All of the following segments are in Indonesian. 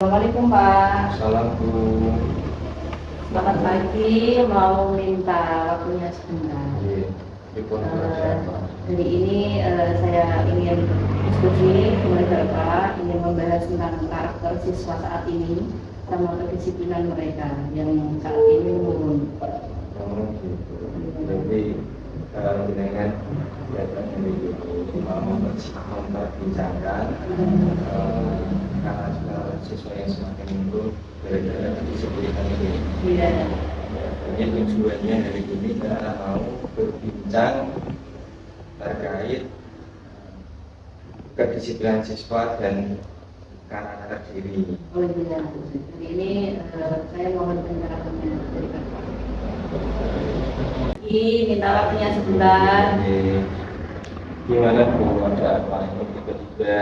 Assalamualaikum Pak. Assalamualaikum. Selamat pagi, mau minta waktunya sebentar. Jadi ini saya ingin diskusi kepada Bapak, ingin membahas tentang karakter siswa saat ini sama kedisiplinan mereka yang saat ini menurun. Jadi dengan datang dari mau memperbincangkan karena siswa yang semakin menurun gara-gara kedisiplinan ini. Iya. Ini tujuannya dari ini kita mau berbincang terkait kedisiplinan siswa dan karakter diri. Oh iya. Jadi ini saya mohon pencerahannya dari Bapak. Minta waktunya sebentar. Gimana Bu, ada apa ini tiba-tiba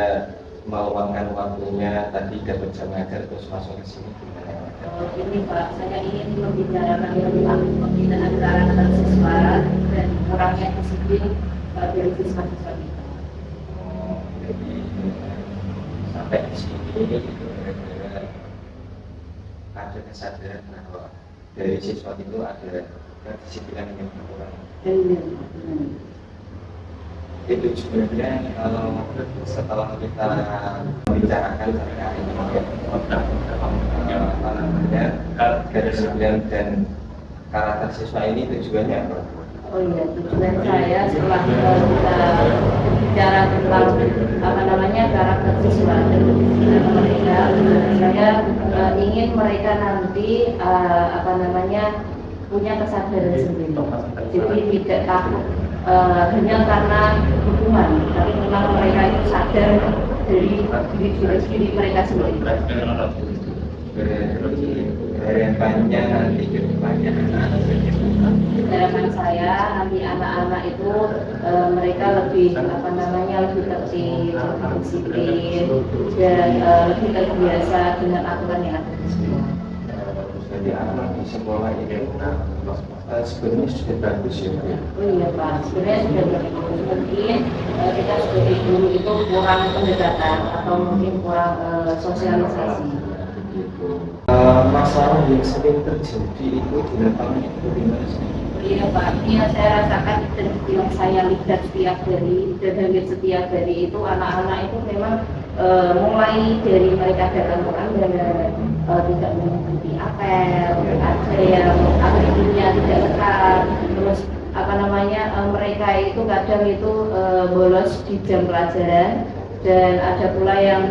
meluangkan waktunya, tadi dapat jam ngajar terus masuk ke sini gimana? Ini Pak, saya ingin membicarakan tentang pembinaan karakter siswa dan kurangnya disiplin dari siswa-siswa kita. Jadi sampai di sini ada kesadaran bahwa dari siswa itu ada kedisiplinan yang kurang. Itu sebenarnya kalau setelah kita membicarakan terkait kedisiplinan dan karakter siswa ini tujuannya apa? Oh iya, tujuan saya setelah kita bicara tentang karakter siswa dan kedisiplinan mereka, saya ingin mereka nanti punya kesadaran sendiri. Jadi tidak takut hanya karena hukuman, tapi memang mereka itu sadar dari diri mereka sendiri. Harapannya nanti ke depannya harapan saya nanti anak-anak itu mereka lebih lebih tertib, lebih disiplin dan lebih terbiasa dengan aturan yang ada di sekolah. Jadi anak di sekolah ini sebenarnya sudah bagus ya. Oh iya Pak, sebenarnya sudah bagus. Mungkin kita sebagai guru itu kurang pendekatan atau mungkin kurang sosialisasi. Masalah yang sering terjadi itu di lapangan itu gimana sih? Iya Pak, yang saya rasakan dan yang saya lihat setiap hari dan hampir setiap hari itu anak-anak itu memang mulai dari mereka datang ke Anda tidak mengikuti apel, ada yang atributnya tidak lengkap, terus mereka itu kadang itu bolos di jam pelajaran dan ada pula yang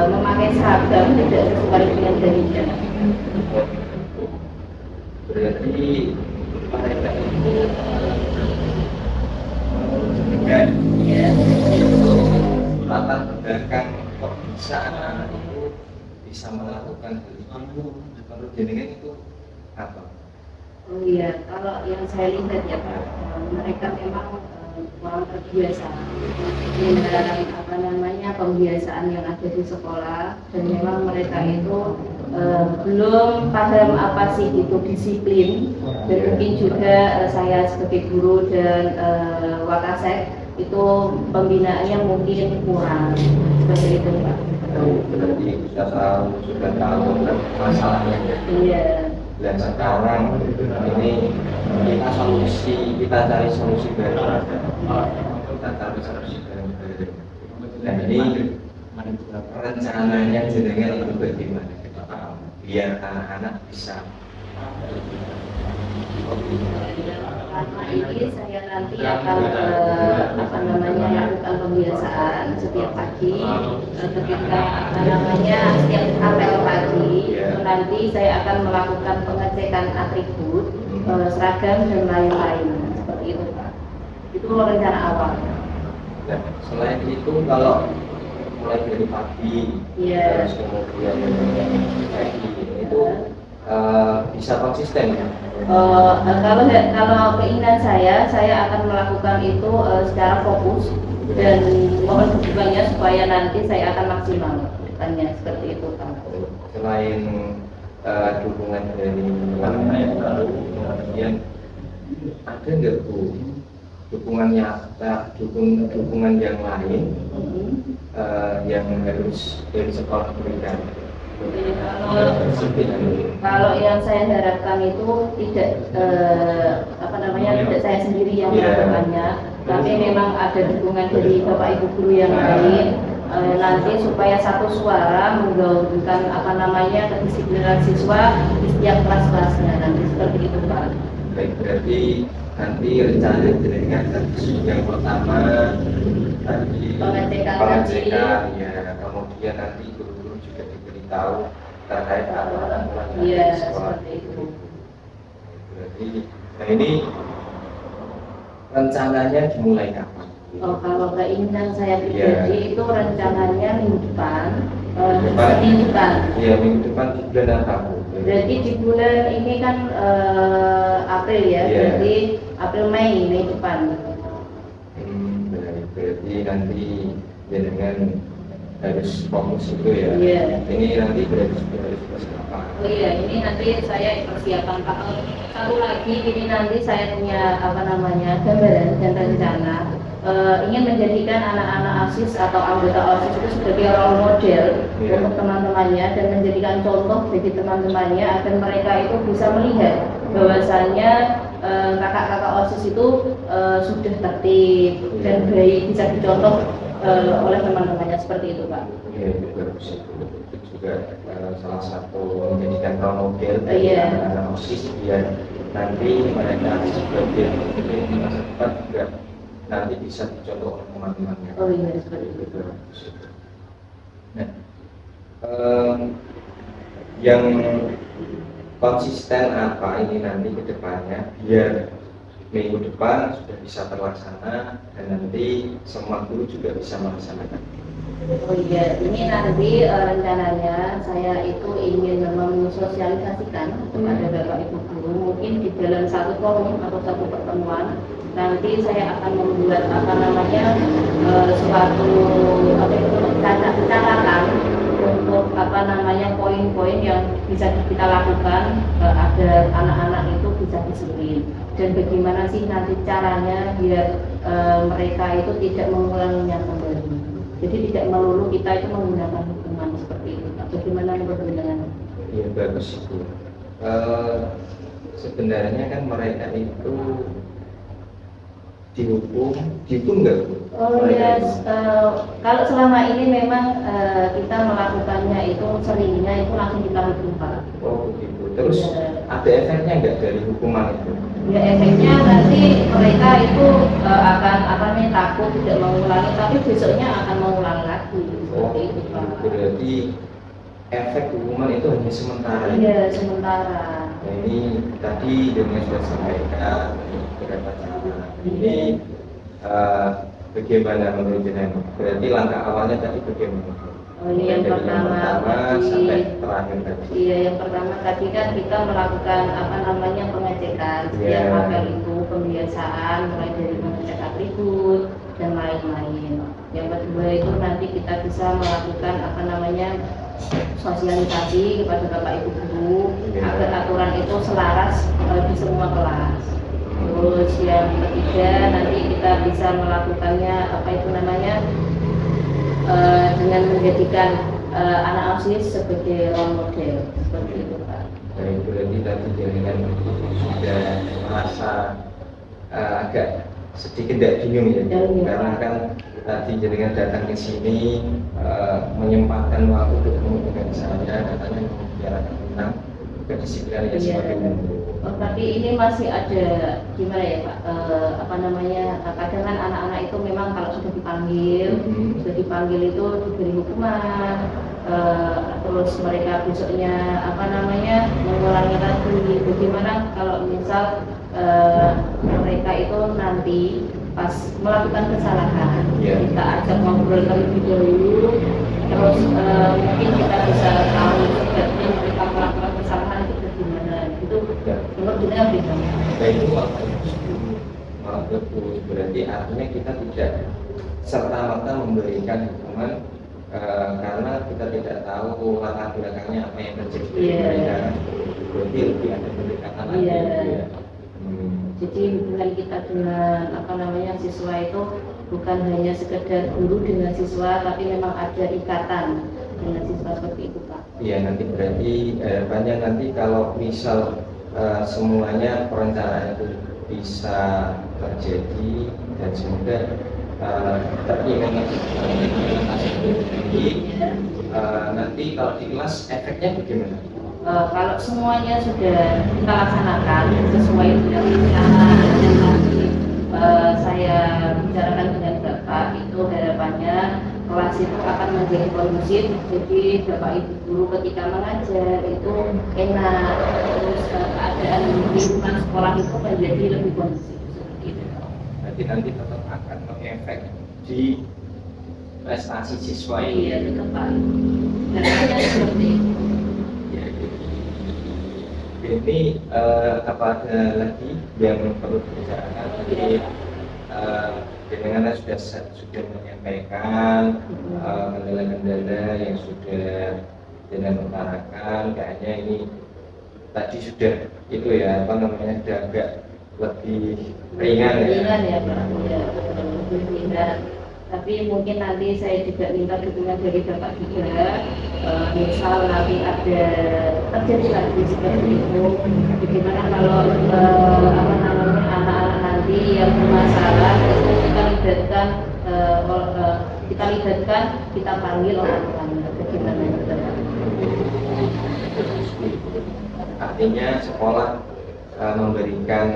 memakai seragam tidak sesuai dengan gaya. Berarti mereka itu latar belakang kok bisa anak-anak itu bisa melakukan hal itu menurut jenengan itu apa? Oh iya, kalau yang saya lihat ya Pak, mereka memang kurang terbiasa dengan pembiasaan yang ada di sekolah dan memang mereka itu belum paham apa sih itu disiplin dan mungkin juga saya sebagai guru dan Wakasek itu pembinaannya mungkin kurang seperti itu Pak. Berarti sudah tahu masalahnya. Iya. Dan sekarang ini kita cari solusi baru. Nah ini rencananya jenengan itu bagaimana biar anak-anak bisa karena ini saya nanti akan melakukan pembiasaan setiap pagi ketika setiap apel pagi nanti saya akan melakukan pengecekan atribut seragam dan lain-lain seperti itu Pak. Itu rencana awal. Nah, selain itu kalau mulai dari pagi terus kemudian pagi itu bisa konsisten ya? Kalau keinginan saya akan melakukan itu secara fokus dan mohon dukungannya supaya nanti saya akan maksimal bukannya seperti itu Pak. Selain dukungan dari kemudian ada nggak Bu dukungan yang lain yang harus dari sekolah berikan Jadi kalau yang saya harapkan itu tidak apa namanya, tidak saya sendiri yang melakukannya, tapi memang ada dukungan dari Bapak Ibu guru yang lain, nanti supaya satu suara menggaungkan apa namanya kedisiplinan siswa di setiap kelas-kelasnya, nanti seperti itu Pak. Baik, berarti nanti rencana dengan yang pertama tadi pengecekan ya, kemudian nanti guru-guru juga diberitahu terkait aturan-aturan Iya, di sekolah. seperti itu. Berarti, nah ini rencananya dimulai kapan? Oh, kalau keinginan saya pribadi itu rencananya minggu depan, Senin depan. Iya, minggu depan di bulan apa? Jadi di bulan ini kan April ya, berarti April Mei depan. Baik, berarti nanti dengan harus fokus itu ya. Iya. Ini nanti harus persiapan. Oh iya, ini nanti saya persiapan Pak. Satu lagi, ini nanti saya punya apa namanya gambaran dan rencana ingin menjadikan anak-anak OSIS atau anggota OSIS itu sebagai role model untuk teman-temannya dan menjadikan contoh bagi teman-temannya agar mereka itu bisa melihat bahwasannya kakak-kakak OSIS itu sudah tertib dan baik, bisa dicontoh oleh teman-temannya seperti itu Pak. Iya, itu bagus itu juga salah satu menjadikan role model bagi anak-anak OSIS biar nanti mereka sebagai di masa depan juga nanti bisa dicontoh oleh teman-temannya. Oh iya, seperti itu. Nah, yang konsisten apa ini nanti ke depannya biar minggu depan sudah bisa terlaksana dan nanti semua guru juga bisa melaksanakan. Oh iya, ini nanti rencananya saya itu ingin memang mensosialisasikan kepada Bapak Ibu guru, mungkin di dalam satu forum atau satu pertemuan nanti saya akan membuat apa namanya suatu apa itu catatan untuk apa namanya poin-poin yang bisa kita lakukan agar anak-anak itu bisa disiplin dan bagaimana sih nanti caranya biar mereka itu tidak mengulanginya kembali. Jadi tidak melulu kita itu menggunakan hukuman seperti itu. Bagaimana menurut dengan? Iya, bagus itu. Sebenarnya kan mereka itu dihukum nggak Bu? Oh yes, kalau selama ini memang kita melakukannya itu seringnya itu langsung kita hukum Pak. Oh begitu. Terus ada efeknya nggak dari hukuman itu? Ya efeknya nanti mereka itu akan apa namanya takut tidak mengulangi, tapi besoknya akan mengulangi lagi seperti itu Pak. Berarti efek hukuman itu hanya sementara. Iya sementara. Nah, ini tadi dengan sudah sampaikan beberapa cara. Ini bagaimana menurut jenengan? Berarti langkah awalnya tadi bagaimana? Oh ini yang pertama sampai terakhir tadi. Iya, yang pertama tadi kan kita melakukan apa namanya pengecekan setiap apel itu, pembiasaan mulai dari mengecek atribut dan lain-lain. Yang kedua itu nanti kita bisa melakukan apa namanya sosialisasi kepada Bapak Ibu guru agar aturan itu selaras di semua kelas. Terus yang ketiga nanti kita bisa melakukannya apa itu namanya dengan menjadikan anak OSIS sebagai role model seperti itu Pak. Baik, berarti tadi jaringan sudah merasa agak sedikit tidak bingung ya, karena kan tadi jaringan datang ke sini menyempatkan waktu bertemu dengan saya, katanya membicarakan tentang kedisiplinan yang semakin menurun. Oh, tapi ini masih ada gimana ya Pak? Apa namanya? Kadang kan anak-anak itu memang kalau sudah dipanggil itu diberi hukuman, terus mereka besoknya apa namanya mengulangi lagi. Bagaimana kalau misal mereka itu nanti pas melakukan kesalahan, kita ajak ngobrol terlebih dahulu, terus mungkin kita bisa tahu sebabnya mereka melakukan kesalahan itu bagaimana. Itu menurut kita bagaimana? Itu malah bagus. Berarti artinya kita tidak serta-merta memberikan hukuman karena kita tidak tahu latar belakangnya apa yang terjadi dengan mereka. Berarti lebih ada pendekatan lagi. Jadi hubungan kita dengan apa namanya siswa itu bukan hanya sekedar guru dengan siswa, tapi memang ada ikatan dengan siswa seperti itu Pak. Iya, nanti berarti harapannya nanti kalau misal semuanya perencanaan itu bisa terjadi dan semoga terimplementasi nanti kalau di kelas efeknya bagaimana? Kalau semuanya sudah kita laksanakan sesuai dengan rencana yang tadi saya bicarakan dengan Bapak, itu harapannya kelas itu akan menjadi kondusif, jadi Bapak Ibu guru ketika mengajar itu enak, terus keadaan lingkungan sekolah itu menjadi lebih kondusif. Gitu. Berarti nanti tetap akan mengefek di prestasi siswa ini. Iya, tetap Pak. Harapannya seperti itu. Ya, gitu. Ini apa ada lagi yang perlu dibicarakan? Jadi dengan sudah menyampaikan kendala-kendala yang sudah dengan utarakan, kayaknya ini tadi sudah itu ya apa namanya sudah agak lebih ringan ya. Ringan ya Pak, ya, lebih ringan. Tapi mungkin nanti saya juga minta dukungan dari Bapak juga, misal nanti ada terjadi lagi seperti itu, bagaimana kalau apa namanya anak-anak nanti yang bermasalah itu kita panggil orang tuanya, bagaimana itu. Artinya sekolah memberikan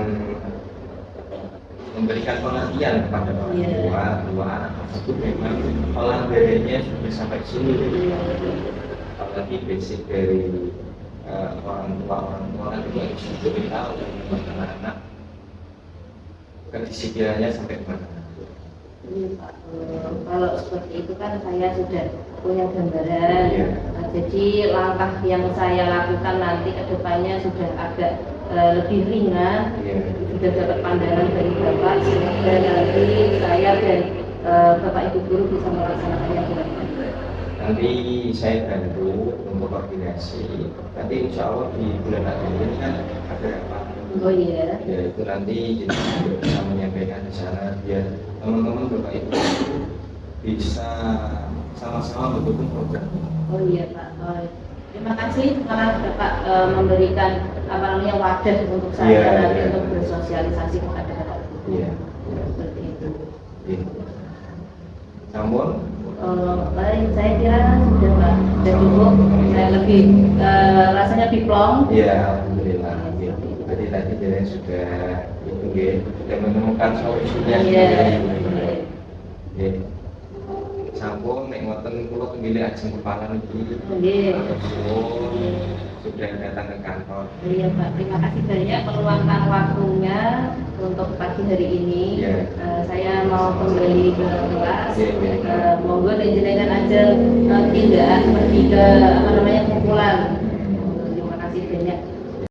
pengertian kepada orang tua bahwa anak tersebut memang pelanggarannya sudah sampai sini. Apalagi basic dari orang tua kan juga sudah tahu anak kedisiplinannya sampai mana. Pak, kalau seperti itu kan saya sudah punya gambaran. Jadi langkah yang saya lakukan nanti ke depannya sudah agak lebih ringan. Sudah dapat pandangan dari Bapak, sehingga nanti saya dan Bapak Ibu guru bisa melaksanakannya dengan baik. Nanti saya bantu untuk koordinasi. Nanti insya Allah di bulan April ini kan ada rapat. Oh iya. Ya itu nanti jadi bisa menyampaikan di sana biar teman-teman Bapak Ibu bisa sama-sama mendukung program. Oh iya Pak. Terima kasih karena Bapak memberikan apa namanya wadah untuk saya nanti untuk bersosialisasi kepada Bapak Ibu. Iya. Seperti itu. Namun Baik, saya kira sudah Pak, sudah cukup. Saya lebih rasanya lebih plong. Iya, alhamdulillah. Jadi tadi jadi sudah itu ya, sudah menemukan solusinya. Iya. Sampun nek ngoten kula kembali ajeng kepalan iki. Nggih. Sudah datang ke kantor. Iya Pak, terima kasih banyak meluangkan waktunya untuk pagi hari ini. Saya mau kembali ke kelas. Monggo jenengan aja tindakan pergi ke apa namanya kumpulan